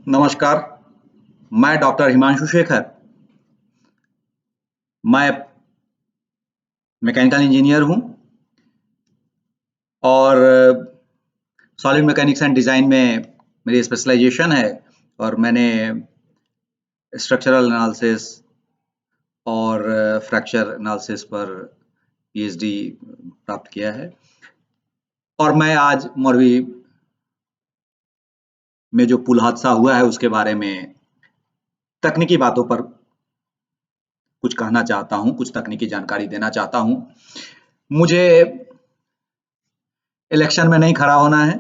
नमस्कार, मैं डॉक्टर हिमांशु शेखर। मैं मैकेनिकल इंजीनियर हूँ और सॉलिड मैकेनिक्स एंड डिज़ाइन में मेरी स्पेशलाइजेशन है और मैंने स्ट्रक्चरल एनालिसिस और फ्रैक्चर एनालिसिस पर पीएचडी प्राप्त किया है और मैं आज मौरवी में जो पुल हादसा हुआ है उसके बारे में तकनीकी बातों पर कुछ कहना चाहता हूँ, कुछ तकनीकी जानकारी देना चाहता हूँ। मुझे इलेक्शन में नहीं खड़ा होना है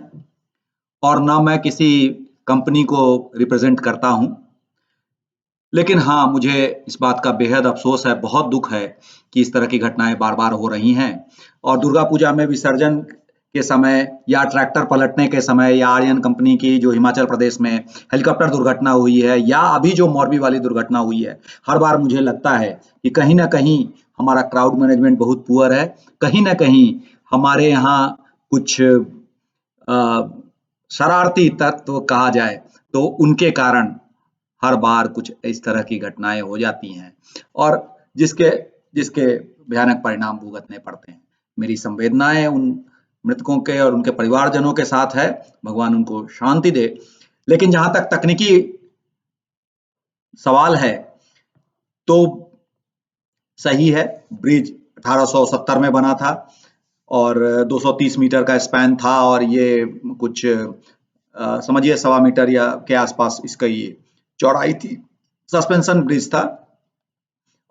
और ना मैं किसी कंपनी को रिप्रेजेंट करता हूँ। लेकिन हाँ, मुझे इस बात का बेहद अफ़सोस है, बहुत दुःख है कि इस तरह की घटनाएँ बार-बार हो रही हैं और दुर्गा पूजा में विसर्जन के समय या ट्रैक्टर पलटने के समय या आर्यन कंपनी की जो हिमाचल प्रदेश में हेलीकॉप्टर दुर्घटना हुई है या अभी जो मौरवी वाली दुर्घटना हुई है, हर बार मुझे लगता है कि कहीं न कहीं हमारा क्राउड मैनेजमेंट बहुत पुअर है। कहीं न कहीं हमारे यहाँ कुछ शरारती तत्व कहा जाए तो उनके कारण हर बार कुछ इस तरह की घटनाएं हो जाती हैं और जिसके जिसके भयानक परिणाम भुगतने पड़ते हैं। मेरी संवेदनाएं उन मृतकों के और उनके परिवारजनों के साथ है, भगवान उनको शांति दे। लेकिन जहां तक तकनीकी सवाल है तो सही है, ब्रिज 1870 में बना था और 230 मीटर का स्पैन था और ये कुछ समझिए 1.25 मीटर या के आसपास इसका ये चौड़ाई थी। सस्पेंशन ब्रिज था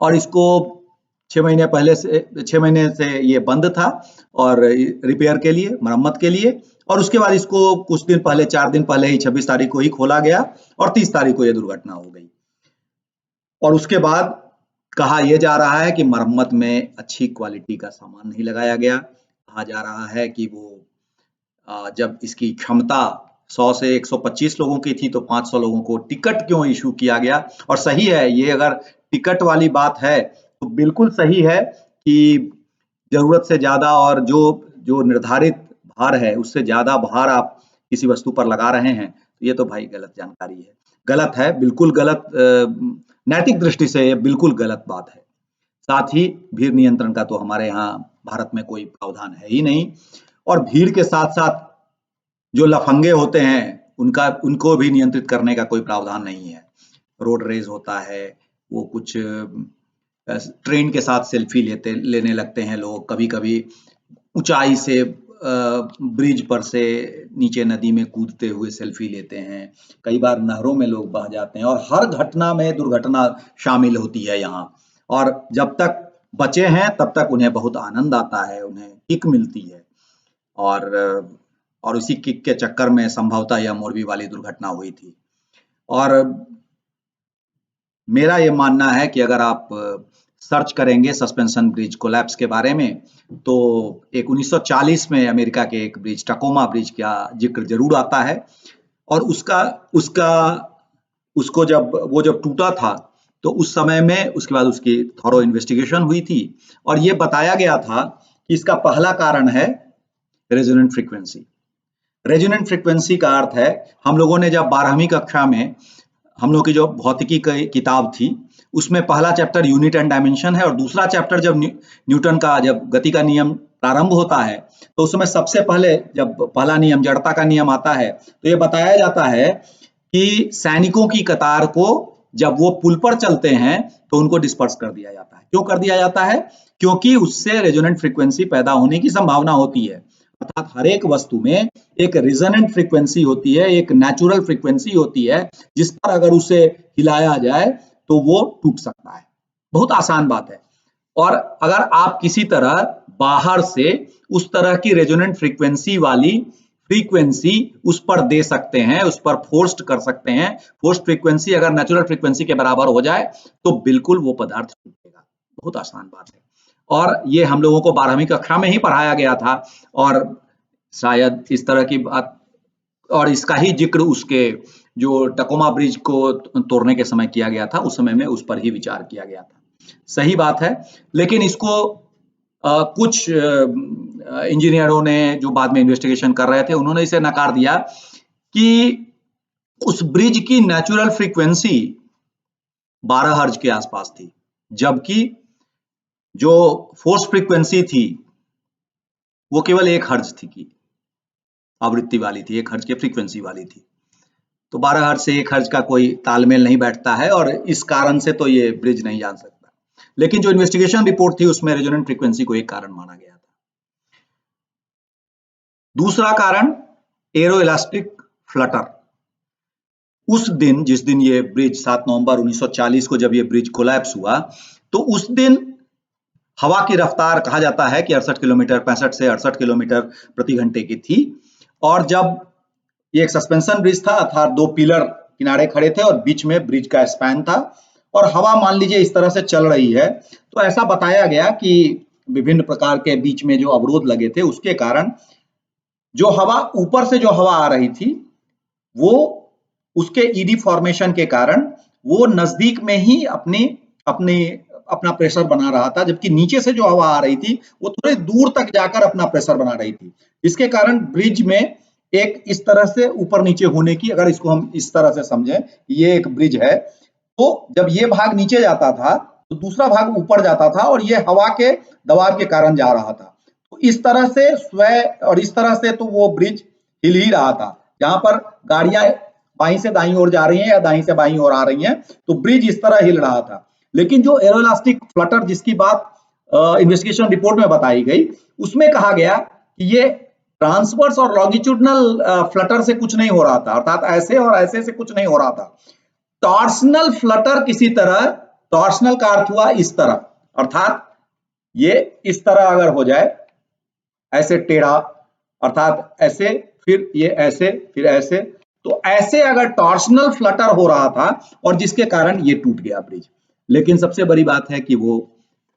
और इसको 6 महीने से ये बंद था और रिपेयर के लिए, मरम्मत के लिए, और उसके बाद इसको कुछ दिन पहले 4 दिन पहले ही 26 तारीख को ही खोला गया और 30 तारीख को ये दुर्घटना हो गई। और उसके बाद कहा यह जा रहा है कि मरम्मत में अच्छी क्वालिटी का सामान नहीं लगाया गया। कहा जा रहा है कि वो जब इसकी क्षमता 100 से 125 लोगों की थी तो 500 लोगों को टिकट क्यों इशू किया गया। और सही है, ये अगर टिकट वाली बात है तो बिल्कुल सही है कि जरूरत से ज्यादा और जो जो निर्धारित भार है उससे ज्यादा भार आप किसी वस्तु पर लगा रहे हैं तो ये तो भाई गलत जानकारी है, गलत है, बिल्कुल गलत। नैतिक दृष्टि से ये बिल्कुल गलत बात है। साथ ही भीड़ नियंत्रण का तो हमारे यहाँ भारत में कोई प्रावधान है ही नहीं और भीड़ के साथ साथ जो लफंगे होते हैं उनको भी नियंत्रित करने का कोई प्रावधान नहीं है। रोड रेज होता है, वो कुछ ट्रेन के साथ सेल्फी लेने लगते हैं लोग, कभी-कभी ऊंचाई से ब्रिज पर से नीचे नदी में कूदते हुए सेल्फी लेते हैं, कई बार नहरों में लोग बह जाते हैं और हर घटना में दुर्घटना शामिल होती है यहाँ। और जब तक बचे हैं तब तक उन्हें बहुत आनंद आता है, उन्हें किक मिलती है और और उसी किक के चक्कर में संभवतः यह मोरबी वाली दुर्घटना हुई थी। और मेरा ये मानना है कि अगर आप सर्च करेंगे सस्पेंशन ब्रिज कोलैप्स के बारे में तो एक 1940 में अमेरिका के एक ब्रिज टकोमा ब्रिज का जिक्र जरूर आता है और उसका उसका उसको जब टूटा था तो उस समय में उसके बाद उसकी थॉरो इन्वेस्टिगेशन हुई थी और ये बताया गया था कि इसका पहला कारण है रेजोनेंट फ्रीक्वेंसी। रेजोनेंट फ्रीक्वेंसी का अर्थ है, हम लोगों ने जब 12वीं कक्षा में हम लोग की जो भौतिकी की किताब थी उसमें पहला चैप्टर यूनिट एंड डायमेंशन है और दूसरा चैप्टर जब न्यूटन का जब गति का नियम प्रारंभ होता है तो उस समय सबसे पहले जब पहला नियम जड़ता का नियम आता है तो ये बताया जाता है कि सैनिकों की कतार को जब वो पुल पर चलते हैं तो उनको डिस्पर्स कर दिया जाता है। क्यों कर दिया जाता है? क्योंकि उससे रेजोनेंट फ्रीक्वेंसी पैदा होने की संभावना होती है। अर्थात हर एक वस्तु में एक रिजोनेंट फ्रीक्वेंसी होती है, एक नेचुरल फ्रीक्वेंसी होती है जिस पर अगर उसे हिलाया जाए तो वो टूट सकता है। बहुत आसान बात है। और अगर आप किसी तरह बाहर से उस तरह की रेजोनेंट फ्रीक्वेंसी वाली फ्रीक्वेंसी उस पर दे सकते हैं, उस पर फोर्स्ड कर सकते हैं, फोर्स्ड फ्रीक्वेंसी अगर नेचुरल फ्रीक्वेंसी के बराबर हो जाए तो बिल्कुल वो पदार्थ टूटेगा। बहुत आसान बात है और ये हम लोगों को 12वीं कक्षा में ही पढ़ाया गया था और शायद इस तरह की बात और इसका ही जिक्र उसके जो टकोमा ब्रिज को तोड़ने के समय किया गया था, उस समय में उस पर ही विचार किया गया था। सही बात है, लेकिन इसको कुछ इंजीनियरों ने जो बाद में इन्वेस्टिगेशन कर रहे थे उन्होंने इसे नकार दिया कि उस ब्रिज की नेचुरल फ्रीक्वेंसी 12 हर्ज के आसपास थी, जबकि जो फोर्स फ्रीक्वेंसी थी वो केवल 1 हर्ज थी की आवृत्ति वाली थी, 1 हर्ज के फ्रीक्वेंसी वाली थी। तो 12 हर्ज से 1 हर्ज का कोई तालमेल नहीं बैठता है और इस कारण से तो ये ब्रिज नहीं जान सकता। लेकिन जो इन्वेस्टिगेशन रिपोर्ट थी उसमें रेजोनेंट फ्रीक्वेंसी को एक कारण माना गया था। दूसरा कारण एरो इलास्टिक फ्लटर। उस दिन, जिस दिन ये ब्रिज 7 नवंबर 1940 को जब ये ब्रिज कोलैप्स हुआ, तो उस दिन हवा की रफ्तार कहा जाता है कि 68 किलोमीटर 65 से 68 किलोमीटर प्रति घंटे की थी। और जब ये एक सस्पेंशन ब्रिज था, अर्थात 2 पिलर किनारे खड़े थे और बीच में ब्रिज का स्पैन था और हवा मान लीजिए इस तरह से चल रही है, तो ऐसा बताया गया कि विभिन्न प्रकार के बीच में जो अवरोध लगे थे उसके कारण जो हवा ऊपर से जो हवा आ रही थी वो उसके ईडी फॉर्मेशन के कारण वो नजदीक में ही अपना प्रेशर बना रहा था, जबकि नीचे से जो हवा आ रही थी वो थोड़े दूर तक जाकर अपना प्रेशर बना रही थी। इसके कारण ब्रिज में एक इस तरह से ऊपर नीचे होने की, अगर इसको हम इस तरह से समझें, ये एक ब्रिज है, तो जब ये भाग नीचे जाता था तो दूसरा भाग ऊपर जाता था और ये हवा के दबाव के कारण जा रहा था। तो इस तरह से और इस तरह से तो वो ब्रिज हिल ही रहा था। जहां पर गाड़ियां बाईं से दाईं ओर जा रही हैं या दाईं से बाईं ओर आ रही हैं, तो ब्रिज इस तरह हिल रहा था। लेकिन जो एरोइलास्टिक फ्लटर जिसकी बात इन्वेस्टिगेशन रिपोर्ट में बताई गई, उसमें कहा गया कि ये ट्रांसवर्स और लॉन्गिट्यूडनल फ्लटर से कुछ नहीं हो रहा था, अर्थात ऐसे और ऐसे से कुछ नहीं हो रहा था। टॉर्सनल फ्लटर किसी तरह, टॉर्सनल का अर्थ हुआ इस तरह, अर्थात ये इस तरह अगर हो जाए, ऐसे टेढ़ा, अर्थात ऐसे, फिर ये ऐसे, फिर ऐसे, तो ऐसे अगर टॉर्सनल फ्लटर हो रहा था और जिसके कारण ये टूट गया ब्रिज। लेकिन सबसे बड़ी बात है कि वो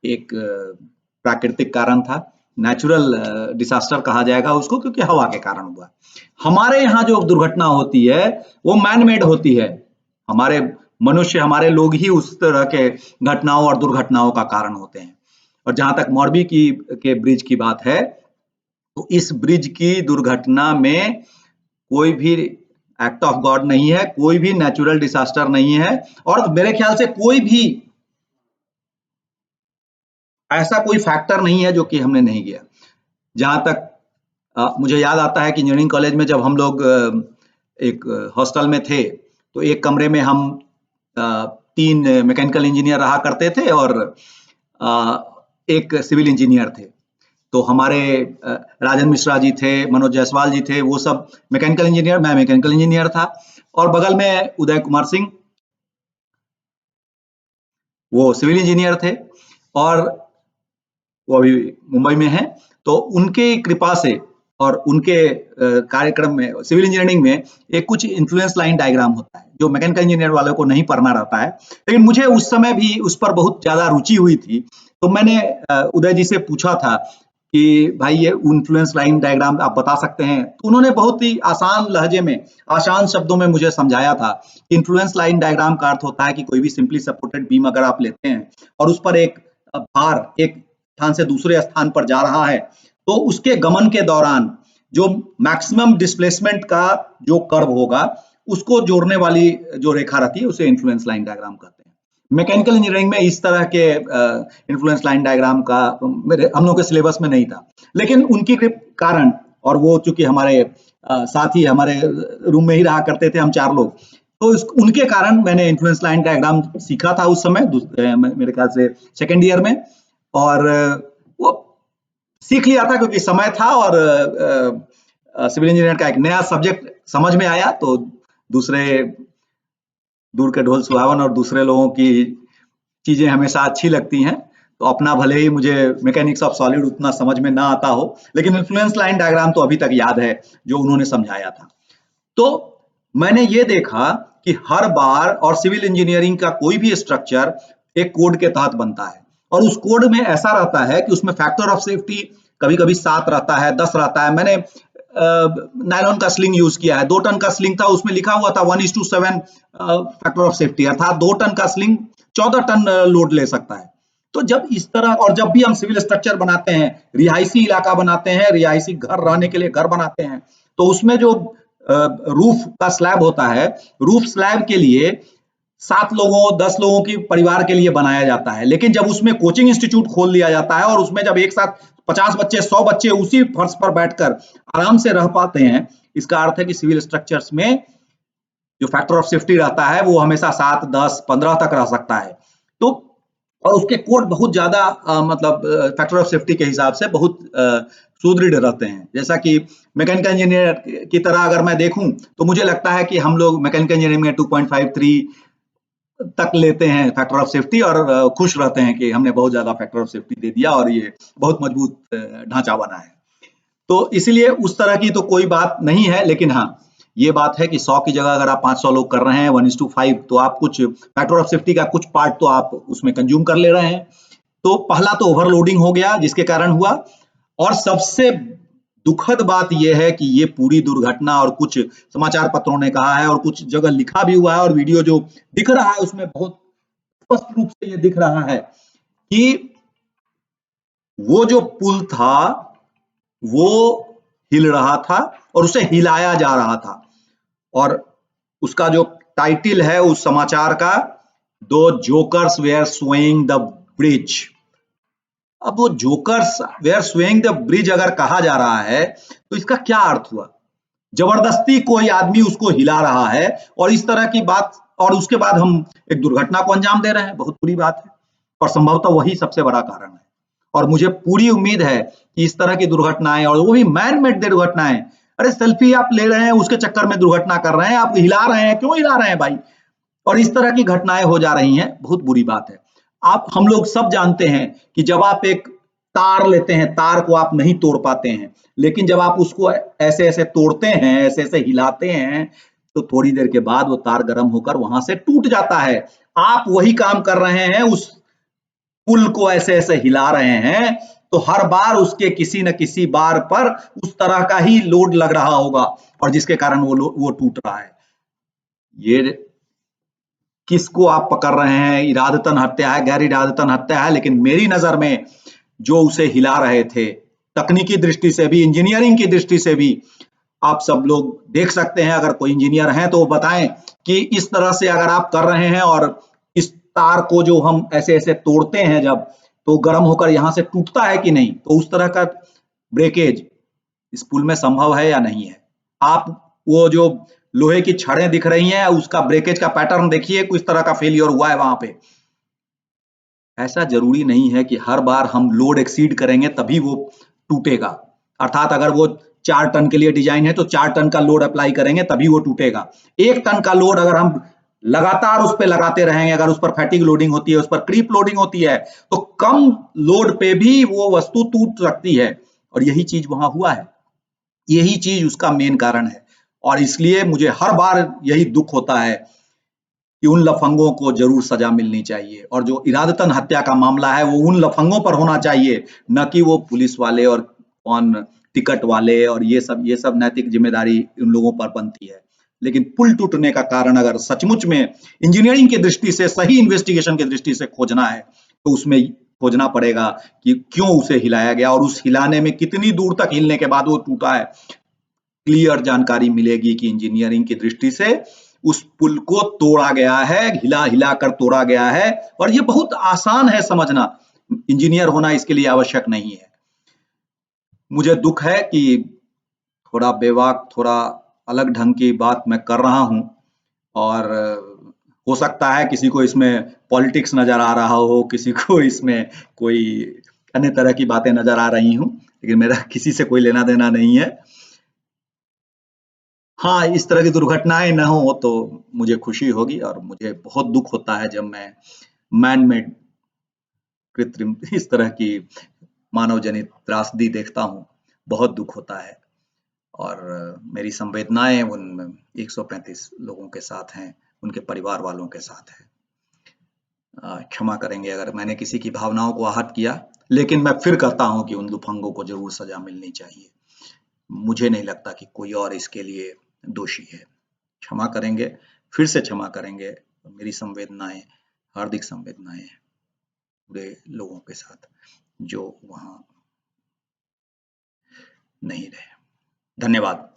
एक प्राकृतिक कारण था, नेचुरल डिसास्टर कहा जाएगा उसको, क्योंकि हवा के कारण हुआ। हमारे यहाँ जो दुर्घटना होती है वो मैन मेड होती है, हमारे मनुष्य, हमारे लोग ही उस तरह के घटनाओं और दुर्घटनाओं का कारण होते हैं। और जहां तक मॉरबी के ब्रिज की बात है, तो इस ब्रिज की दुर्घटना में कोई भी एक्ट ऑफ गॉड नहीं है, कोई भी नेचुरल डिसास्टर नहीं है, और मेरे ख्याल से कोई भी ऐसा कोई फैक्टर नहीं है जो कि हमने नहीं किया। जहां तक मुझे याद आता है कि इंजीनियरिंग कॉलेज में जब हम लोग एक हॉस्टल में थे, तो एक कमरे में हम 3 मैकेनिकल इंजीनियर रहा करते थे और एक सिविल इंजीनियर थे। तो हमारे राजन मिश्रा जी थे, मनोज जायसवाल जी थे, वो सब मैकेनिकल इंजीनियर, मैं मैकेनिकल इंजीनियर था, और बगल में उदय कुमार सिंह, वो सिविल इंजीनियर थे और वो अभी मुंबई में हैं। तो उनके कृपा से और उनके कार्यक्रम में, सिविल इंजीनियरिंग में एक कुछ इन्फ्लुएंस लाइन डायग्राम होता है जो मैकेनिकल इंजीनियर वालों को नहीं पढ़ना रहता है, लेकिन मुझे उस समय भी उस पर बहुत ज्यादा रुचि हुई थी। तो मैंने उदय जी से पूछा था कि भाई ये इन्फ्लुएंस लाइन डायग्राम आप बता सकते हैं? तो उन्होंने बहुत ही आसान लहजे में, आसान शब्दों में मुझे समझाया था कि इन्फ्लुएंस लाइन डायग्राम का अर्थ होता है कि कोई भी सिंपली सपोर्टेड बीम अगर आप लेते हैं और उस पर एक भार एक स्थान से दूसरे स्थान पर जा रहा है, तो उसके गमन के दौरान जो मैक्सिमम डिस्प्लेसमेंट का जो कर्व होगा, उसको जोड़ने वाली जो रेखा रहती है उसे इन्फ्लुएंस लाइन डायग्राम कहते हैं। मैकेनिकल इंजीनियरिंग में इस तरह के इन्फ्लुएंस लाइन डायग्राम का हम लोग के सिलेबस में नहीं था, लेकिन उनके कारण, और वो चूंकि हमारे साथ ही हमारे रूम में ही रहा करते थे हम 4 लोग, तो उनके कारण मैंने इन्फ्लुएंस लाइन डायग्राम सीखा था उस समय, मेरे ख्याल से सेकेंड ईयर में, और वो सीख लिया था क्योंकि समय था और सिविल इंजीनियर का एक नया सब्जेक्ट समझ में आया। तो दूसरे दूर के ढोल सुहावन और दूसरे लोगों की चीजें हमेशा अच्छी लगती हैं, तो अपना भले ही मुझे मैकेनिक्स ऑफ सॉलिड उतना समझ में ना आता हो, लेकिन इन्फ्लुएंस लाइन डायग्राम तो अभी तक याद है जो उन्होंने समझाया था। तो मैंने ये देखा कि हर बार, और सिविल इंजीनियरिंग का कोई भी स्ट्रक्चर एक कोड के तहत बनता है, और उस कोड में ऐसा रहता है कि उसमें फैक्टर ऑफ सेफ्टी कभी कभी 7 रहता है, 10 रहता है। मैंने नायलॉन का स्लिंग यूज किया है, 2 टन का स्लिंग था, उसमें लिखा हुआ था 1:7 फैक्टर ऑफ सेफ्टी, अर्थात 2 टन का स्लिंग 14 टन लोड ले सकता है। तो जब इस तरह, और जब भी हम सिविल स्ट्रक्चर बनाते हैं, रिहायशी इलाका बनाते हैं, रिहायशी घर रहने के लिए घर बनाते हैं, तो उसमें जो रूफ का स्लैब होता है, रूफ स्लैब के लिए 7 लोगों 10 लोगों की परिवार के लिए बनाया जाता है, लेकिन जब उसमें कोचिंग इंस्टीट्यूट खोल दिया जाता है और उसमें जब एक साथ 50 बच्चे 100 बच्चे उसी फर्श पर बैठकर आराम से रह पाते हैं, इसका अर्थ है कि सिविल स्ट्रक्चर्स में जो फैक्टर ऑफ सेफ्टी रहता है वो हमेशा 7, 10, 15 तक रह सकता है। तो और उसके कोड बहुत ज्यादा मतलब फैक्टर ऑफ सेफ्टी के हिसाब से बहुत सुदृढ़ रहते हैं। जैसा कि मैकेनिकल इंजीनियर की तरह अगर मैं देखूं तो मुझे लगता है कि हम लोग मैकेनिकल इंजीनियरिंग में 2.53 तक लेते हैं फैक्टर ऑफ सेफ्टी और खुश रहते हैं कि हमने बहुत ज्यादा फैक्टर ऑफ सेफ्टी दे दिया और ये बहुत मजबूत ढांचा बना है। तो इसलिए उस तरह की तो कोई बात नहीं है, लेकिन हाँ ये बात है कि 100 की जगह अगर आप 500 लोग कर रहे हैं 1:5 तो आप कुछ फैक्टर ऑफ सेफ्टी का कुछ पार्ट तो आप उसमें कंज्यूम कर ले रहे हैं। तो पहला तो ओवरलोडिंग हो गया जिसके कारण हुआ, और सबसे दुखद बात यह है कि ये पूरी दुर्घटना, और कुछ समाचार पत्रों ने कहा है और कुछ जगह लिखा भी हुआ है और वीडियो जो दिख रहा है उसमें बहुत स्पष्ट रूप से ये दिख रहा है कि वो जो पुल था वो हिल रहा था और उसे हिलाया जा रहा था, और उसका जो टाइटल है उस समाचार का, दो jokers were swaying the bridge. अब वो jokers were swaying the bridge अगर कहा जा रहा है तो इसका क्या अर्थ हुआ? जबरदस्ती कोई आदमी उसको हिला रहा है और इस तरह की बात, और उसके बाद हम एक दुर्घटना को अंजाम दे रहे हैं, बहुत बुरी बात है और संभवतः वही सबसे बड़ा कारण है। और मुझे पूरी उम्मीद है कि इस तरह की दुर्घटनाएं, और वो भी मैन मेड दुर्घटनाएं, अरे सेल्फी आप ले रहे हैं उसके चक्कर में दुर्घटना कर रहे हैं, आप हिला रहे हैं, क्यों हिला रहे हैं भाई? और इस तरह की घटनाएं हो जा रही हैं, बहुत बुरी बात है। आप हम लोग सब जानते हैं कि जब आप एक तार लेते हैं, तार को आप नहीं तोड़ पाते हैं, लेकिन जब आप उसको ऐसे ऐसे तोड़ते हैं, ऐसे ऐसे हिलाते हैं, तो थोड़ी देर के बाद वो तार गर्म होकर वहां से टूट जाता है। आप वही काम कर रहे हैं, उस पुल को ऐसे ऐसे हिला रहे हैं, तो हर बार उसके किसी न किसी बार पर उस तरह का ही लोड लग रहा होगा और जिसके कारण वो टूट रहा है। ये किसको आप पकड़ रहे हैं? इरादतन हत्या है, गैर इरादतन हत्या है, लेकिन मेरी नजर में जो उसे हिला रहे थे, तकनीकी दृष्टि से भी, इंजीनियरिंग की दृष्टि से भी, आप सब लोग देख सकते हैं, अगर कोई इंजीनियर है तो वो बताएं कि इस तरह से अगर आप कर रहे हैं और इस तार को जो हम ऐसे ऐसे तोड़ते हैं जब, तो गर्म होकर यहां से टूटता है कि नहीं, तो उस तरह का ब्रेकेज इस पुल में संभव है या नहीं है? आप वो जो लोहे की छड़ें दिख रही हैं उसका ब्रेकेज का पैटर्न देखिए, किस तरह का फेलियर हुआ है वहां पे। ऐसा जरूरी नहीं है कि हर बार हम लोड एक्सीड करेंगे तभी वो टूटेगा। अर्थात अगर वो 4 टन के लिए डिजाइन है तो 4 टन का लोड अप्लाई करेंगे तभी वो टूटेगा। 1 टन का लोड अगर हम लगातार उस पर लगाते रहेंगे, अगर उस पर फैटिग लोडिंग होती है, उस पर क्रीप लोडिंग होती है, तो कम लोड पे भी वो वस्तु टूट सकती है, और यही चीज वहां हुआ है। यही चीज उसका मेन कारण है, और इसलिए मुझे हर बार यही दुख होता है कि उन लफंगों को जरूर सजा मिलनी चाहिए, और जो इरादतन हत्या का मामला है वो उन लफंगों पर होना चाहिए, न कि वो पुलिस वाले और कौन टिकट वाले, और ये सब नैतिक जिम्मेदारी उन लोगों पर बनती है। लेकिन पुल टूटने का कारण अगर सचमुच में इंजीनियरिंग की दृष्टि से, सही इन्वेस्टिगेशन की दृष्टि से खोजना है, तो उसमें खोजना पड़ेगा कि क्यों उसे हिलाया गया और उस हिलाने में कितनी दूर तक हिलने के बाद वो टूटा है। क्लियर जानकारी मिलेगी कि इंजीनियरिंग की दृष्टि से उस पुल को तोड़ा गया है, हिला हिला कर तोड़ा गया है, और ये बहुत आसान है समझना। इंजीनियर होना इसके लिए आवश्यक नहीं है। मुझे दुख है कि थोड़ा बेवाक, थोड़ा अलग ढंग की बात मैं कर रहा हूं, और हो सकता है किसी को इसमें पॉलिटिक्स नजर आ रहा हो, किसी को इसमें कोई अन्य तरह की बातें नजर आ रही हूं, लेकिन मेरा किसी से कोई लेना देना नहीं है। हाँ, इस तरह की दुर्घटनाएं न हो तो मुझे खुशी होगी, और मुझे बहुत दुख होता है जब मैं मैन मेड, कृत्रिम इस तरह की मानव जनित त्रासदी देखता हूँ। बहुत दुख होता है, और मेरी संवेदनाएं उन 135 लोगों के साथ हैं, उनके परिवार वालों के साथ है। क्षमा करेंगे अगर मैंने किसी की भावनाओं को आहत किया, लेकिन मैं फिर कहता हूं कि उन लुफंगों को जरूर सजा मिलनी चाहिए। मुझे नहीं लगता कि कोई और इसके लिए दोषी है। क्षमा करेंगे, फिर से क्षमा करेंगे। मेरी संवेदनाएं, हार्दिक संवेदनाएं पूरे लोगों के साथ जो वहां नहीं रहे। धन्यवाद।